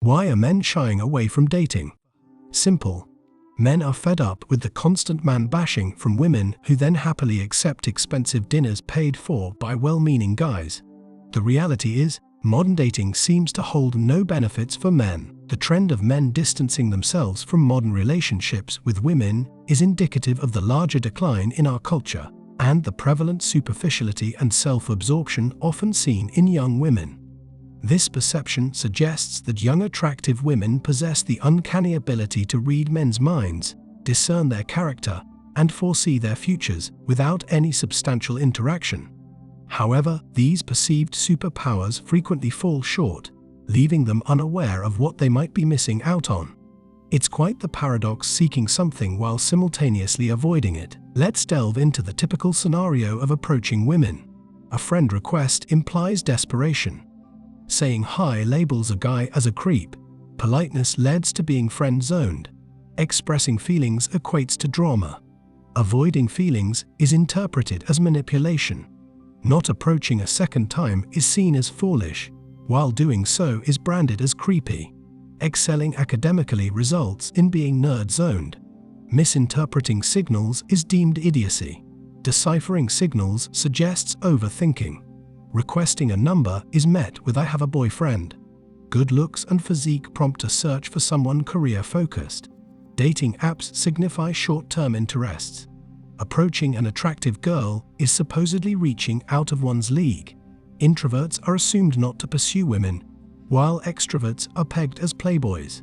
Why are men shying away from dating? Simple. Men are fed up with the constant man-bashing from women who then happily accept expensive dinners paid for by well-meaning guys. The reality is, modern dating seems to hold no benefits for men. The trend of men distancing themselves from modern relationships with women is indicative of the larger decline in our culture and the prevalent superficiality and self-absorption often seen in young women. This perception suggests that young attractive women possess the uncanny ability to read men's minds, discern their character, and foresee their futures without any substantial interaction. However, these perceived superpowers frequently fall short, leaving them unaware of what they might be missing out on. It's quite the paradox, seeking something while simultaneously avoiding it. Let's delve into the typical scenario of approaching women. A friend request implies desperation. Saying hi labels a guy as a creep. Politeness leads to being friend-zoned. Expressing feelings equates to drama. Avoiding feelings is interpreted as manipulation. Not approaching a second time is seen as foolish, while doing so is branded as creepy. Excelling academically results in being nerd-zoned. Misinterpreting signals is deemed idiocy. Deciphering signals suggests overthinking. Requesting a number is met with "I have a boyfriend." Good looks and physique prompt a search for someone career-focused. Dating apps signify short-term interests. Approaching an attractive girl is supposedly reaching out of one's league. Introverts are assumed not to pursue women, while extroverts are pegged as playboys.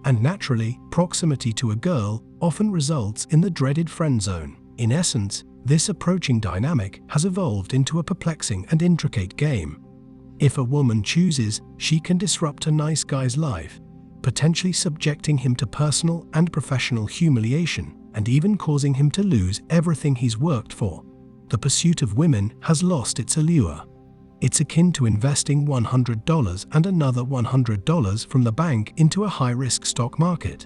And naturally, proximity to a girl often results in the dreaded friend zone. In essence, this approaching dynamic has evolved into a perplexing and intricate game. If a woman chooses, she can disrupt a nice guy's life, potentially subjecting him to personal and professional humiliation, and even causing him to lose everything he's worked for. The pursuit of women has lost its allure. It's akin to investing $100 and another $100 from the bank into a high-risk stock market.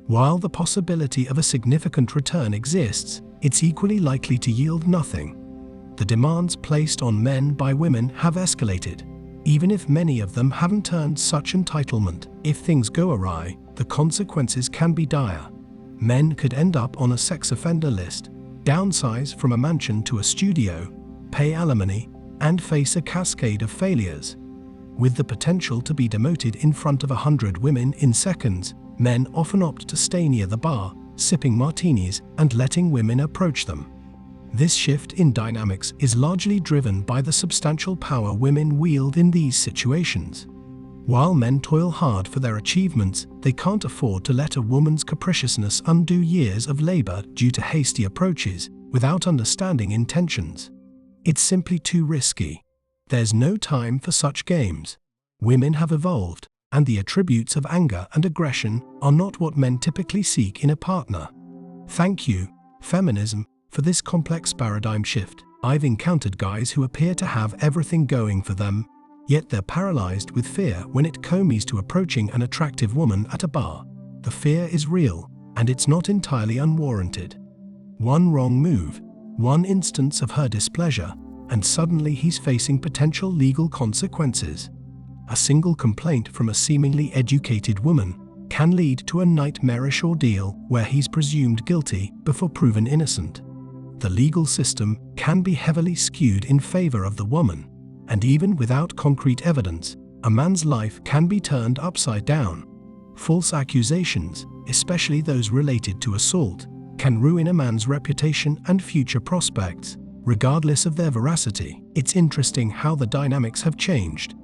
While the possibility of a significant return exists, it's equally likely to yield nothing. The demands placed on men by women have escalated, even if many of them haven't earned such entitlement. If things go awry, the consequences can be dire. Men could end up on a sex offender list, downsize from a mansion to a studio, pay alimony, and face a cascade of failures. With the potential to be demoted in front of 100 women in seconds, men often opt to stay near the bar, sipping martinis and letting women approach them. This shift in dynamics is largely driven by the substantial power women wield in these situations. While men toil hard for their achievements, they can't afford to let a woman's capriciousness undo years of labor due to hasty approaches without understanding intentions. It's simply too risky. There's no time for such games. Women have evolved, and the attributes of anger and aggression are not what men typically seek in a partner. Thank you, feminism, for this complex paradigm shift. I've encountered guys who appear to have everything going for them, yet they're paralyzed with fear when it comes to approaching an attractive woman at a bar. The fear is real, and it's not entirely unwarranted. One wrong move, one instance of her displeasure, and suddenly he's facing potential legal consequences. A single complaint from a seemingly educated woman can lead to a nightmarish ordeal where he's presumed guilty before proven innocent. The legal system can be heavily skewed in favor of the woman, and even without concrete evidence, a man's life can be turned upside down. False accusations, especially those related to assault, can ruin a man's reputation and future prospects, regardless of their veracity. It's interesting how the dynamics have changed.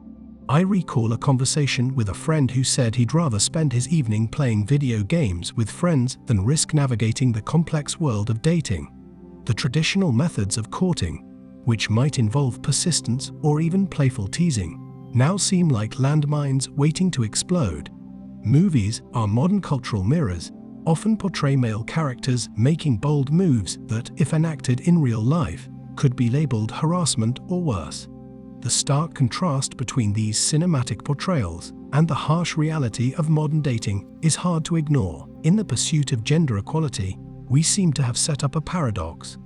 I recall a conversation with a friend who said he'd rather spend his evening playing video games with friends than risk navigating the complex world of dating. The traditional methods of courting, which might involve persistence or even playful teasing, now seem like landmines waiting to explode. Movies, our modern cultural mirrors, often portray male characters making bold moves that, if enacted in real life, could be labeled harassment or worse. The stark contrast between these cinematic portrayals and the harsh reality of modern dating is hard to ignore. In the pursuit of gender equality, we seem to have set up a paradox.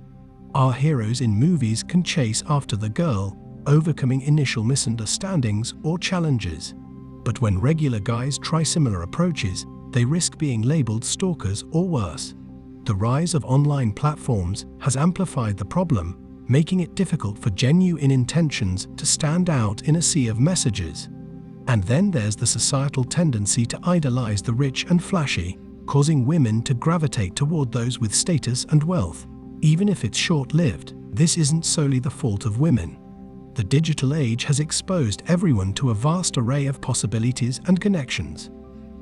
Our heroes in movies can chase after the girl, overcoming initial misunderstandings or challenges. But when regular guys try similar approaches, they risk being labeled stalkers or worse. The rise of online platforms has amplified the problem, making it difficult for genuine intentions to stand out in a sea of messages. And then there's the societal tendency to idolize the rich and flashy, causing women to gravitate toward those with status and wealth. Even if it's short-lived, this isn't solely the fault of women. The digital age has exposed everyone to a vast array of possibilities and connections.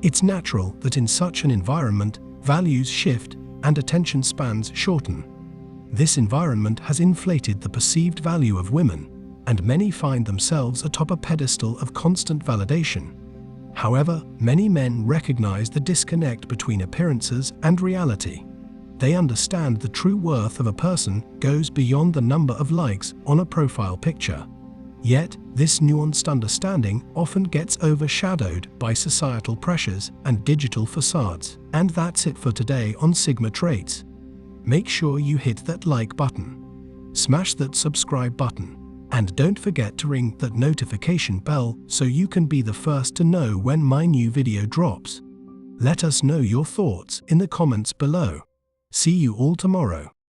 It's natural that in such an environment, values shift and attention spans shorten. This environment has inflated the perceived value of women, and many find themselves atop a pedestal of constant validation. However, many men recognize the disconnect between appearances and reality. They understand the true worth of a person goes beyond the number of likes on a profile picture. Yet, this nuanced understanding often gets overshadowed by societal pressures and digital facades. And that's it for today on Sigma Traits. Make sure you hit that like button, smash that subscribe button, and don't forget to ring that notification bell so you can be the first to know when my new video drops. Let us know your thoughts in the comments below. See you all tomorrow.